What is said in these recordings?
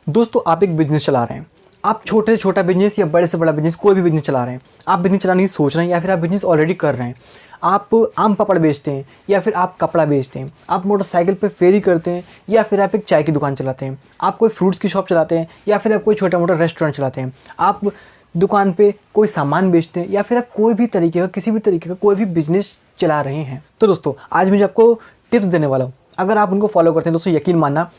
दोस्तों आप एक बिज़नेस चला रहे हैं। आप छोटे से छोटा बिज़नेस या बड़े से बड़ा बिज़नेस कोई भी बिज़नेस चला रहे हैं। आप बिज़नेस चलाने की सोच रहे हैं या फिर आप बिज़नेस ऑलरेडी कर रहे हैं। आप आम पापड़ बेचते हैं या फिर आप कपड़ा बेचते हैं। आप मोटरसाइकिल पे फेरी करते हैं या फिर आप एक चाय की दुकान चलाते हैं। आप कोई फ्रूट्स की शॉप चलाते हैं या फिर आप कोई छोटा मोटा रेस्टोरेंट चलाते हैं। आप दुकान पे कोई सामान बेचते हैं या फिर आप कोई भी तरीके का किसी भी तरीके का कोई भी बिज़नेस चला रहे हैं। तो दोस्तों आज मैं आपको टिप्स देने वाला हूँ। अगर आप उनको फॉलो करते हैं दोस्तों यकीन मानना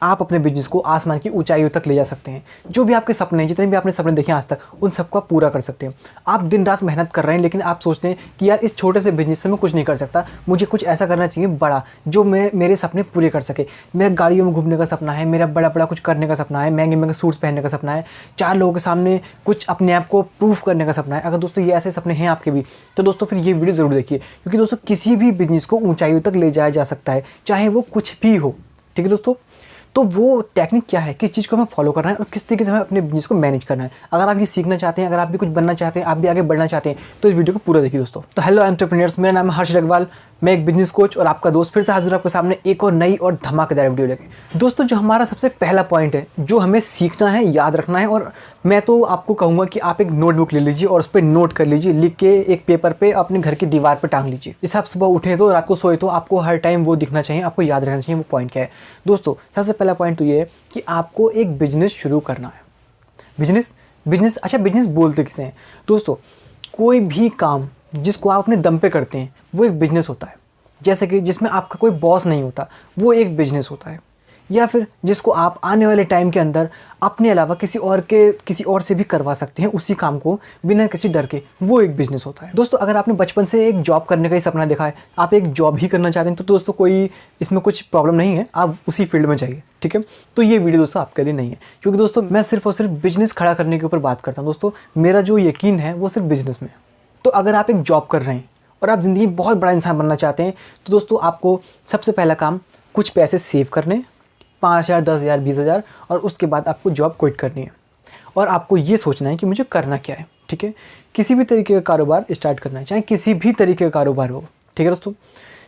आप अपने बिजनेस को आसमान की ऊंचाइयों तक ले जा सकते हैं। जो भी आपके सपने हैं, जितने भी आपने सपने देखे आज तक, उन सबको आप पूरा कर सकते हैं। आप दिन रात मेहनत कर रहे हैं लेकिन आप सोचते हैं कि यार इस छोटे से बिजनेस से मैं कुछ नहीं कर सकता, मुझे कुछ ऐसा करना चाहिए बड़ा जो मैं मेरे सपने पूरे कर सके। मेरा गाड़ियों में घूमने का सपना है, मेरा बड़ा बड़ा कुछ करने का सपना है, महंगे महंगे सूट्स पहनने का सपना है, 4 लोगों के सामने कुछ अपने आप को प्रूफ करने का सपना है। अगर दोस्तों ये ऐसे सपने हैं आपके भी तो दोस्तों फिर ये वीडियो ज़रूर देखिए, क्योंकि दोस्तों किसी भी बिजनेस को ऊंचाइयों तक ले जाया जा सकता है, चाहे वो कुछ भी हो। ठीक है दोस्तों, तो वो टेक्निक क्या है, किस चीज़ को हमें फॉलो करना है और किस तरीके से हमें अपने बिजनेस को मैनेज करना है। अगर आप ये सीखना चाहते हैं, अगर आप भी कुछ बनना चाहते हैं, आप भी आगे बढ़ना चाहते हैं, तो इस वीडियो को पूरा देखिए दोस्तों। तो हेलो एंटरप्रेन्योर्स, मेरा नाम है हर्ष अग्रवाल। मैं एक बिजनेस कोच और आपका दोस्त फिर से हाजिर आपके सामने एक और नई और धमाकेदार वीडियो लेके। दोस्तों जो हमारा सबसे पहला पॉइंट है, जो हमें सीखना है, याद रखना है, और मैं तो आपको कहूँगा कि आप एक नोटबुक ले लीजिए और उस पर नोट कर लीजिए, लिख के एक पेपर पे अपने घर की दीवार पे टांग लीजिए। जैसे आप सुबह उठे तो रात को सोए तो आपको हर टाइम वो दिखना चाहिए, आपको याद रहना चाहिए वो पॉइंट क्या है। दोस्तों सबसे पहला पॉइंट तो ये है कि आपको एक बिजनेस शुरू करना है। बिजनेस अच्छा, बिजनेस बोलते किसे हैं दोस्तों? कोई भी काम जिसको आप अपने दम पे करते हैं वो एक बिजनेस होता है। जैसे कि जिसमें आपका कोई बॉस नहीं होता, वो एक बिजनेस होता है। या फिर जिसको आप आने वाले टाइम के अंदर अपने अलावा किसी और से भी करवा सकते हैं उसी काम को बिना किसी डर के, वो एक बिजनेस होता है। दोस्तों अगर आपने बचपन से एक जॉब करने का ही सपना देखा है, आप एक जॉब ही करना चाहते हैं, तो दोस्तों कोई इसमें कुछ प्रॉब्लम नहीं है, आप उसी फील्ड में जाइए। ठीक है, तो ये वीडियो दोस्तों आपके लिए नहीं है, क्योंकि दोस्तों मैं सिर्फ और सिर्फ बिजनेस खड़ा करने के ऊपर बात करता हूँ। दोस्तों मेरा जो यकीन है वो सिर्फ बिजनेस में है। तो अगर आप एक जॉब कर रहे हैं और आप ज़िंदगी में बहुत बड़ा इंसान बनना चाहते हैं, तो दोस्तों आपको सबसे पहला काम कुछ पैसे सेव करने, 5,000, 10,000, 20,000, और उसके बाद आपको जॉब क्विट करनी है। और आपको ये सोचना है कि मुझे करना क्या है। ठीक है, किसी भी तरीके का कारोबार स्टार्ट करना है, चाहे किसी भी तरीके का कारोबार हो। ठीक है दोस्तों,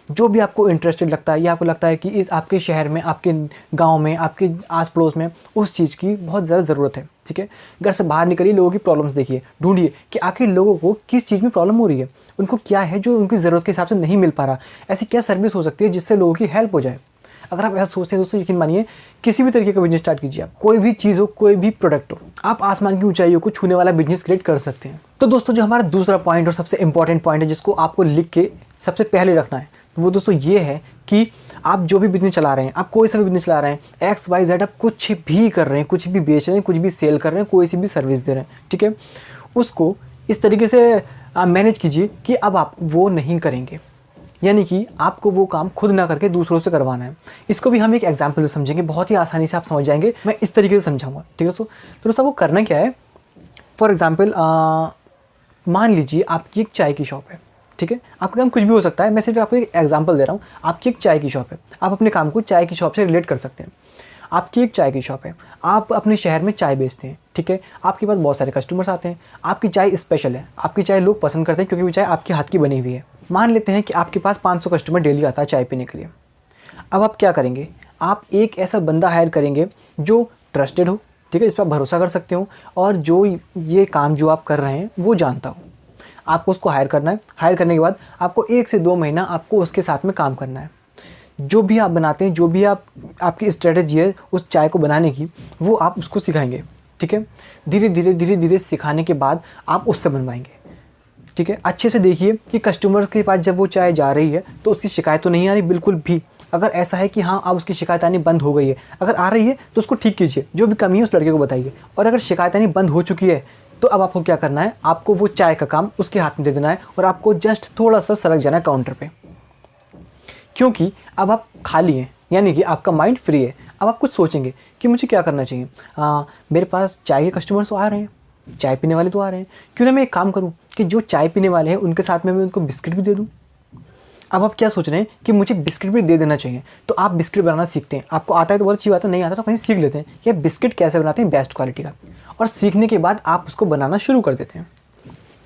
जो भी आपको इंटरेस्टेड लगता है या आपको लगता है कि इस आपके शहर में, आपके गांव में, आपके आस पड़ोस में उस चीज़ की बहुत ज़्यादा ज़रूरत है। ठीक है, घर से बाहर निकलिए, लोगों की प्रॉब्लम्स देखिए, ढूंढिए कि आखिर लोगों को किस चीज़ में प्रॉब्लम हो रही है, उनको क्या है जो उनकी ज़रूरत के हिसाब से नहीं मिल पा रहा, ऐसी क्या सर्विस हो सकती है जिससे लोगों की हेल्प हो जाए। अगर आप ऐसा सोचते हैं दोस्तों, यकीन मानिए किसी भी तरीके का बिजनेस स्टार्ट कीजिए, आप कोई भी चीज़ हो, कोई भी प्रोडक्ट हो, आप आसमान की ऊंचाइयों को छूने वाला बिजनेस क्रिएट कर सकते हैं। तो दोस्तों जो हमारा दूसरा पॉइंट और सबसे इंपॉर्टेंट पॉइंट है, जिसको आपको लिख के सबसे पहले रखना है, वो दोस्तों ये है कि आप जो भी बिजनेस चला रहे हैं, आप कोई सा भी बिजनेस चला रहे हैं, XYZ, आप कुछ भी कर रहे हैं, कुछ भी बेच रहे हैं, कुछ भी सेल कर रहे हैं, कोई सी भी सर्विस दे रहे हैं, ठीक है, उसको इस तरीके से मैनेज कीजिए कि अब आप वो नहीं करेंगे। यानी कि आपको वो काम खुद ना करके दूसरों से करवाना है। इसको भी हम एक एग्जाम्पल से समझेंगे, बहुत ही आसानी से आप समझ जाएंगे, मैं इस तरीके से समझाऊंगा। ठीक है दोस्तों, तो दोस्तों वो करना क्या है, फॉर एग्जाम्पल मान लीजिए आपकी एक चाय की शॉप है। ठीक है, आपका काम कुछ भी हो सकता है, मैं सिर्फ आपको एक एग्जाम्पल दे रहा हूँ। आपकी एक चाय की शॉप है, आप अपने काम को चाय की शॉप से रिलेट कर सकते हैं। आपकी एक चाय की शॉप है, आप अपने शहर में चाय बेचते हैं। ठीक है, आपके पास बहुत सारे कस्टमर्स आते हैं, आपकी चाय स्पेशल है, आपकी चाय लोग पसंद करते हैं क्योंकि वो चाय आपके हाथ की बनी हुई है। मान लेते हैं कि आपके पास 500 कस्टमर डेली आता है चाय पीने के लिए। अब आप क्या करेंगे, आप एक ऐसा बंदा हायर करेंगे जो ट्रस्टेड हो, ठीक है, इस पर आप भरोसा कर सकते हो, और जो ये काम जो आप कर रहे हैं वो जानता हो। आपको उसको हायर करना है। हायर करने के बाद आपको 1 से 2 महीना आपको उसके साथ में काम करना है। जो भी आप बनाते हैं, जो भी आपकी स्ट्रेटजी है उस चाय को बनाने की, वो आप उसको सिखाएंगे। ठीक है, धीरे धीरे सिखाने के बाद आप उससे बनवाएंगे। ठीक है, अच्छे से देखिए कि कस्टमर्स के पास जब वो चाय जा रही है तो उसकी शिकायत तो नहीं आ रही बिल्कुल भी। अगर ऐसा है कि हाँ अब उसकी शिकायत आनी बंद हो गई है, अगर आ रही है तो उसको ठीक कीजिए, जो भी कमी है उस लड़के को बताइए। और अगर शिकायत आनी बंद हो चुकी है तो अब आपको क्या करना है, आपको वो चाय का काम उसके हाथ में दे देना है और आपको जस्ट थोड़ा सा सरक जाना है काउंटर पे, क्योंकि अब आप खाली हैं, यानी कि आपका माइंड फ्री है। अब आप कुछ सोचेंगे कि मुझे क्या करना चाहिए। मेरे पास चाय के कस्टमर्स तो आ रहे हैं, चाय पीने वाले तो आ रहे हैं, क्यों ना मैं एक काम करूं कि जो चाय पीने वाले हैं उनके साथ में मैं उनको बिस्किट भी दे दूं। अब आप क्या सोच रहे हैं कि मुझे बिस्किट भी दे देना चाहिए, तो आप बिस्किट बनाना सीखते हैं। आपको आता है तो बहुत अच्छी बात है, नहीं आता तो कहीं सीख लेते हैं कि बिस्किट कैसे बनाते हैं बेस्ट क्वालिटी का, और सीखने के बाद आप उसको बनाना शुरू कर देते हैं।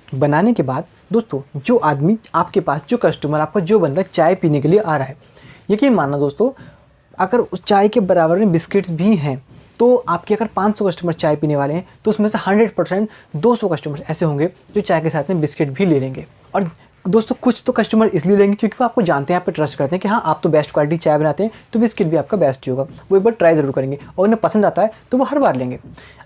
बनाने के बाद दोस्तों जो आदमी आपके पास, जो कस्टमर, आपका जो बंदा चाय पीने के लिए आ रहा है, यकीन मानना दोस्तों, अगर उस चाय के बराबर में बिस्किट्स भी हैं तो आपके अगर 500 कस्टमर चाय पीने वाले हैं तो उसमें से 100% 200 कस्टमर ऐसे होंगे जो चाय के साथ में बिस्किट भी ले लेंगे। और दोस्तों कुछ तो कस्टमर इसलिए लेंगे क्योंकि वो आपको जानते हैं, आप पे ट्रस्ट करते हैं कि हाँ आप तो बेस्ट क्वालिटी चाय बनाते हैं, तो बिस्किट भी आपका बेस्ट ही होगा। वो एक बार ट्राई ज़रूर करेंगे और उन्हें पसंद आता है तो वो हर बार लेंगे।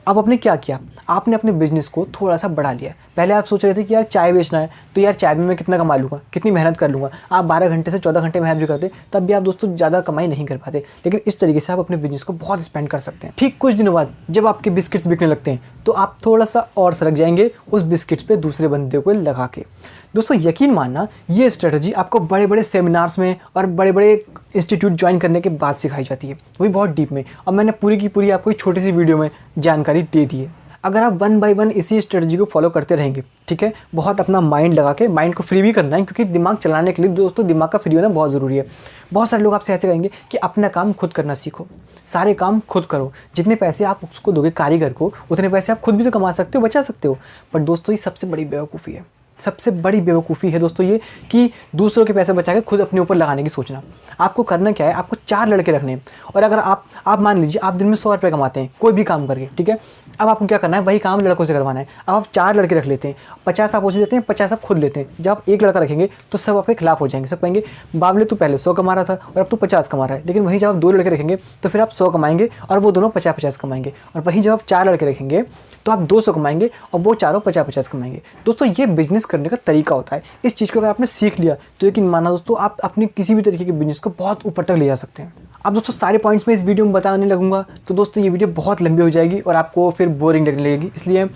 अब आपने क्या किया, आपने अपने बिजनेस को थोड़ा सा बढ़ा लिया। पहले आप सोच रहे थे कि यार चाय बेचना है तो यार चाय में मैं कितना कमा लूँगा, कितनी मेहनत कर लूँगा। आप 12 घंटे से 14 घंटे मेहनत भी करते तब भी आप दोस्तों ज़्यादा कमाई नहीं कर पाते। लेकिन इस तरीके से आप अपने बिजनेस को बहुत स्पेंड कर सकते हैं। ठीक कुछ दिनों बाद जब आपके बिस्किट्स बिकने लगते हैं तो आप थोड़ा सा और सरक जाएंगे उस बिस्किट्स पे दूसरे बंदे को लगा के। दोस्तों यकीन मानना, ये स्ट्रेटजी आपको बड़े बड़े सेमिनार्स में और बड़े बड़े इंस्टीट्यूट ज्वाइन करने के बाद सिखाई जाती है, वो भी बहुत डीप में। और मैंने पूरी की पूरी आपको एक छोटी सी वीडियो में जानकारी दे दी है। अगर आप 1 बाय 1 इसी स्ट्रेटजी को फॉलो करते रहेंगे, ठीक है, बहुत अपना माइंड लगा के, माइंड को फ्री भी करना है क्योंकि दिमाग चलाने के लिए दोस्तों दिमाग का फ्री होना बहुत ज़रूरी है। बहुत सारे लोग आपसे ऐसे कहेंगे कि अपना काम खुद करना सीखो, सारे काम खुद करो, जितने पैसे आप उसको दोगे कारीगर को उतने पैसे आप खुद भी तो कमा सकते हो, बचा सकते हो। पर दोस्तों ये सबसे बड़ी बेवकूफ़ी है, सबसे बड़ी बेवकूफ़ी है दोस्तों ये कि दूसरों के पैसे बचा के खुद अपने ऊपर लगाने की सोचना। आपको करना क्या है, आपको 4 लड़के रखने हैं। और अगर आप मान लीजिए आप दिन में 100 रुपये कमाते हैं कोई भी काम करके, ठीक है, अब आपको क्या करना है, वही काम लड़कों से करवाना है। अब आप 4 लड़के रख लेते हैं, 50 आप उसे देते हैं, 50 आप खुद लेते हैं। जब आप एक लड़का रखेंगे तो सब आपके खिलाफ हो जाएंगे, सब कहेंगे बाबले तो पहले 100 कमा रहा था और अब तो 50 कमा रहा है। लेकिन वहीं जब आप 2 लड़के रखेंगे तो फिर आप 100 कमाएंगे और वो दोनों 50-50 कमाएंगे। और वहीं जब आप 4 लड़के रखेंगे तो आप 200 कमाएंगे और वो चारों 50-50 कमाएंगे। दोस्तों ये बिजनेस करने का तरीका होता है। इस चीज़ को अगर आपने सीख लिया तो यकीन मानना दोस्तों आप अपने किसी भी तरीके के बिजनेस को बहुत ऊपर तक ले जा सकते हैं। अब दोस्तों सारे पॉइंट्स में इस वीडियो में बताने लगूंगा तो दोस्तों ये वीडियो बहुत लंबी हो जाएगी और आपको फिर बोरिंग लगने लगेगी, इसलिए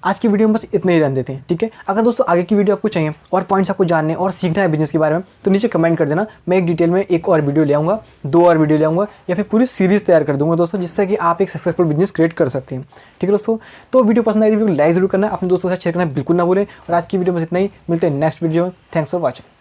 आज की वीडियो में बस इतने ही रहने देते हैं, ठीक है। अगर दोस्तों आगे की वीडियो आपको चाहिए और पॉइंट्स आपको जानने और सीखना है बिजनेस के बारे में तो नीचे कमेंट कर देना। मैं एक डिटेल में एक और वीडियो ले आऊँगा, 2 और वीडियो ले आऊँगा या फिर पूरी सीरीज़ तैयार कर दूँगा दोस्तों, जिससे कि आप एक सक्सेसफुल बिजनेस क्रिएट कर सकते हैं, ठीक है दोस्तों। तो वीडियो पसंद आई वीडियो को लाइक जरूर करना, अपने दोस्तों के साथ शेयर करना बिल्कुल ना भूलें। और आज की वीडियो में इतना ही, मिलते हैं नेक्स्ट वीडियो में। Thanks for watching.